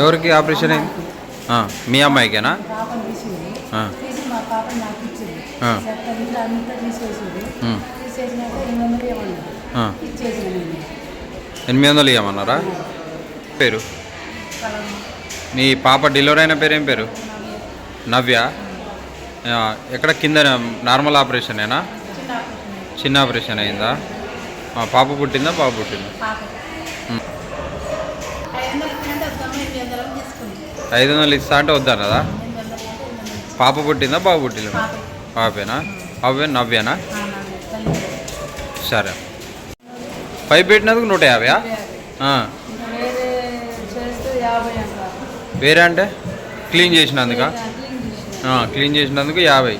ఎవరికి ఆపరేషన్ అయింది? మీ అమ్మాయికేనా? పాపను తీసింది. ఆ. తీసి మా పాపను నాకు ఇచ్చింది. ఆ. ఇల్లు అంతా తీసేసింది. తీసేసినాక 800 ఇవ్వమన్నారు. ఇచ్చేసిన నేను. 800 ఇవ్వమన్నారా? పేరు నీ పాప డెలివరీ అయిన పేరు ఏం పేరు? నవ్య. ఎక్కడ కింద నార్మల్ ఆపరేషనేనా? చిన్న ఆపరేషన్ అయిందా? పాప పుట్టిందా? బాబు పుట్టిందా? 500 ఇస్తా అంటే వద్దన్నదా? పాప పుట్టిందా? బాబు పుట్టిందా? పాపేనా? పాపే నవ్యనా? సరే. పైపు పెట్టినందుకు 150. వేరే అంటే క్లీన్ చేసినందుక? క్లీన్ చేసినందుకు 50.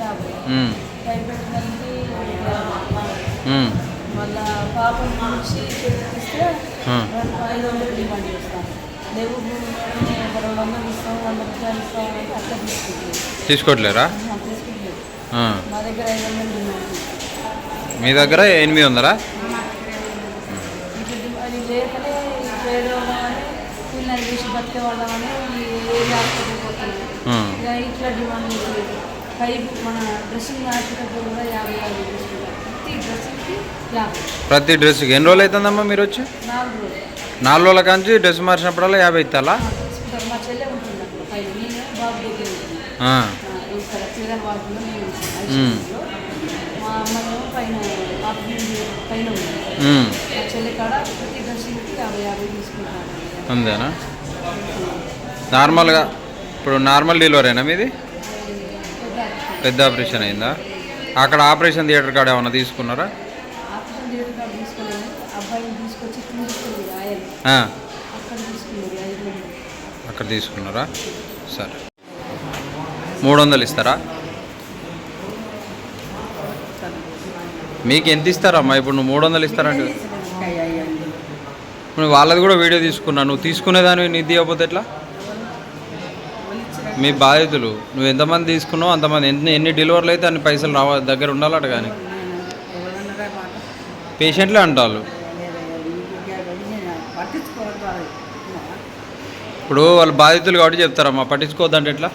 తీసుకోవట్లేరా? మీ దగ్గర 800? ప్రతి డ్రెస్కి ఎన్ని రోజులు అవుతుందమ్మా మీరు వచ్చి? 4 రోజుల కాంచి డ్రెస్ మార్చినప్పుడల్లా 50 ఇస్తాలా? అంతేనా? నార్మల్గా ఇప్పుడు నార్మల్ డెలివరీనా మీది? పెద్ద ఆపరేషన్ అయిందా? అక్కడ ఆపరేషన్ థియేటర్ కాడ ఏమన్నా తీసుకున్నారా? అక్కడ తీసుకున్నారా? సరే. 300 ఇస్తారా? మీకు ఎంత ఇస్తారమ్మా? ఇప్పుడు నువ్వు 300 ఇస్తారంటే నువ్వు వాళ్ళది కూడా వీడియో తీసుకున్నా. నువ్వు తీసుకునేదాన్ని నిధి ఇవ్వకపోతే ఎట్లా? మీ బాధితులు నువ్వు ఎంతమంది తీసుకున్నావు అంతమంది ఎన్ని డెలివరీలు అయితే అన్ని పైసలు దగ్గర ఉండాలట. కానీ పేషెంట్లే అంటారు. ఇప్పుడు వాళ్ళు బాధితులు కాబట్టి చెప్తారమ్మా, పట్టించుకోవద్దంటే ఎట్లా?